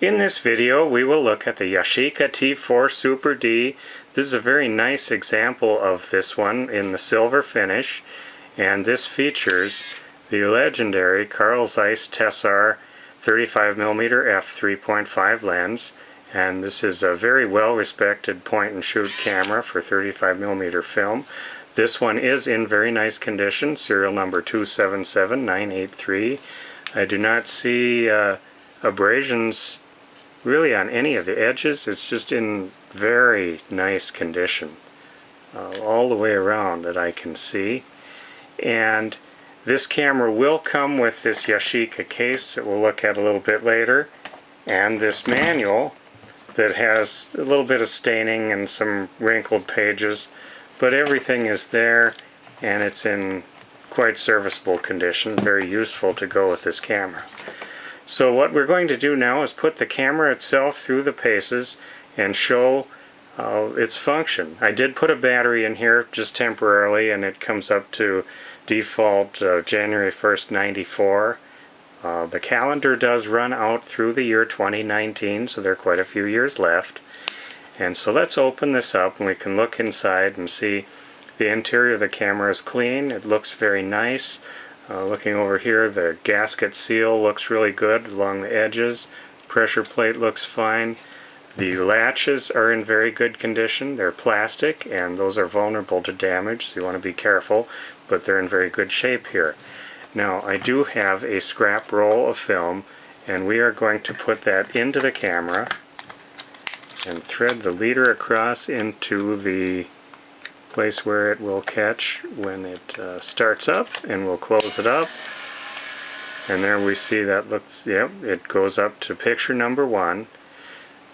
In this video we will look at the Yashica T4 Super D. This is a very nice example of this one in the silver finish, and this features the legendary Carl Zeiss Tessar 35mm f3.5 lens, and this is a very well respected point and shoot camera for 35mm film. This one is in very nice condition, serial number 277983. I do not see abrasions really on any of the edges. It's just in very nice condition all the way around that I can see. And this camera will come with this Yashica case that we'll look at a little bit later, and this manual that has a little bit of staining and some wrinkled pages, but everything is there and it's in quite serviceable condition, very useful to go with this camera. So what we're going to do now is put the camera itself through the paces and show its function. I did put a battery in here just temporarily, and it comes up to default January 1st, 94. The calendar does run out through the year 2019, so there are quite a few years left. And so let's open this up and we can look inside and see the interior of the camera is clean. It looks very nice. Looking over here, the gasket seal looks really good along the edges. Pressure plate looks fine. The latches are in very good condition. They're plastic and those are vulnerable to damage, so you want to be careful, but they're in very good shape here. Now I do have a scrap roll of film, and we are going to put that into the camera and thread the leader across into the place where it will catch when it starts up, and we'll close it up, and there we see that looks, yep, it goes up to picture number 1.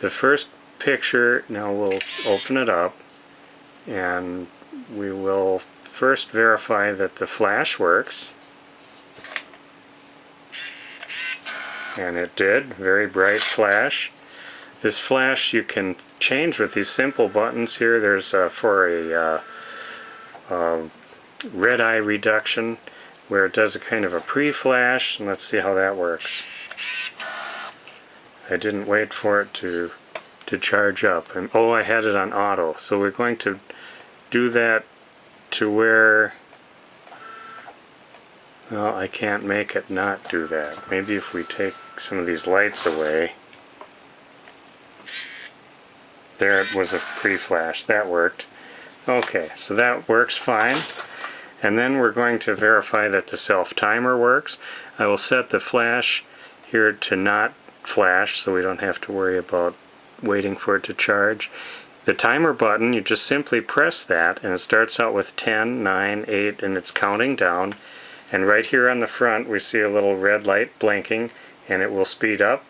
The first picture, now we'll open it up and we will first verify that the flash works, and it did. Very bright flash. This flash you can change with these simple buttons here. There's for a red eye reduction where it does a kind of a pre-flash, and let's see how that works. I didn't wait for it to charge up, and oh, I had it on auto, so we're going to do that to where, well, I can't make it not do that. Maybe if we take some of these lights away. There, it was a pre-flash. That worked. Okay, so that works fine. And then we're going to verify that the self-timer works. I will set the flash here to not flash, so we don't have to worry about waiting for it to charge. The timer button, you just simply press that, and it starts out with 10, 9, 8, and it's counting down. And right here on the front we see a little red light blinking, and it will speed up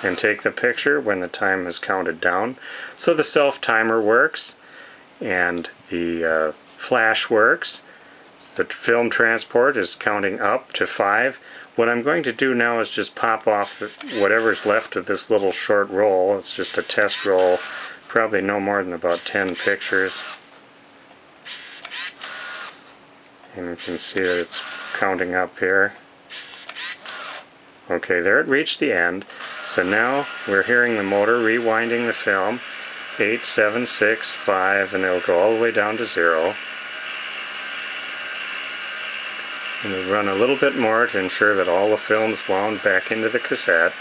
and take the picture when the time is counted down. So the self-timer works, and the flash works. The film transport is counting up to 5. What I'm going to do now is just pop off whatever's left of this little short roll. It's just a test roll, probably no more than about 10 pictures. And you can see that it's counting up here. Okay, there it reached the end. So now we're hearing the motor rewinding the film. 8, 7, 6, 5, and it'll go all the way down to 0. And we'll run a little bit more to ensure that all the film's wound back into the cassette.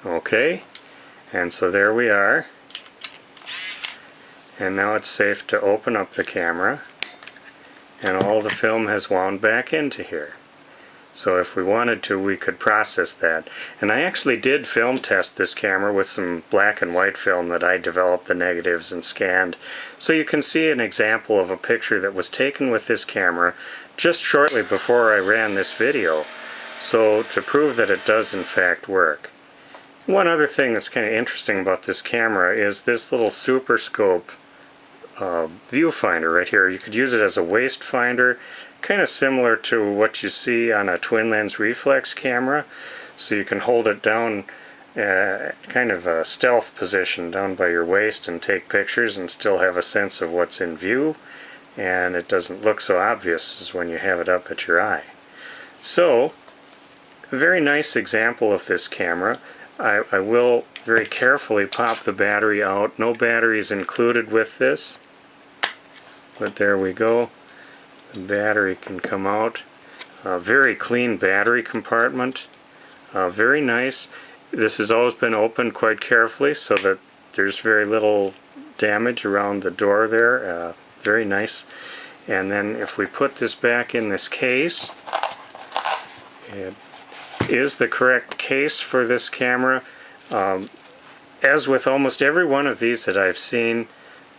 Okay, and so there we are. And now it's safe to open up the camera, and all the film has wound back into here. So if we wanted to, we could process that. And I actually did film test this camera with some black and white film that I developed the negatives and scanned. So you can see an example of a picture that was taken with this camera just shortly before I ran this video. So to prove that it does in fact work. One other thing that's kind of interesting about this camera is this little super scope viewfinder right here. You could use it as a waist finder, kind of similar to what you see on a twin lens reflex camera. So you can hold it down kind of a stealth position down by your waist and take pictures and still have a sense of what's in view. and it doesn't look so obvious as when you have it up at your eye. So, a very nice example of this camera. I will very carefully pop the battery out. No batteries included with this, but there we go. The battery can come out. A very clean battery compartment. Very nice. This has always been opened quite carefully so that there's very little damage around the door there. Very nice. And then if we put this back in this case, it is the correct case for this camera. As with almost every one of these that I've seen,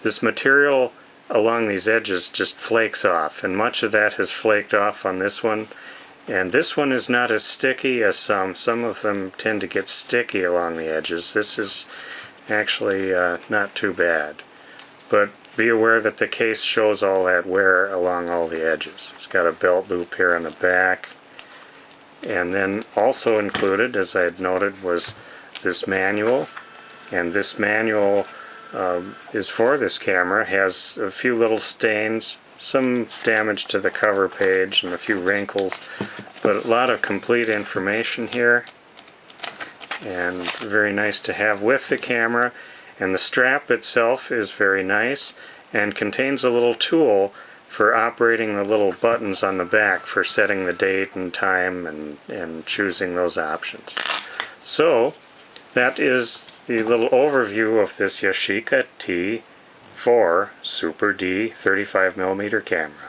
this material along these edges just flakes off, and much of that has flaked off on this one. And this one is not as sticky as some. Some of them tend to get sticky along the edges. This is actually not too bad. But be aware that the case shows all that wear along all the edges. It's got a belt loop here on the back. And then also included, as I had noted, was this manual. And this manual is for this camera. Has a few little stains, some damage to the cover page, and a few wrinkles, but a lot of complete information here, and very nice to have with the camera. And the strap itself is very nice and contains a little tool for operating the little buttons on the back for setting the date and time and choosing those options. So that is the little overview of this Yashica T4 Super D 35mm camera.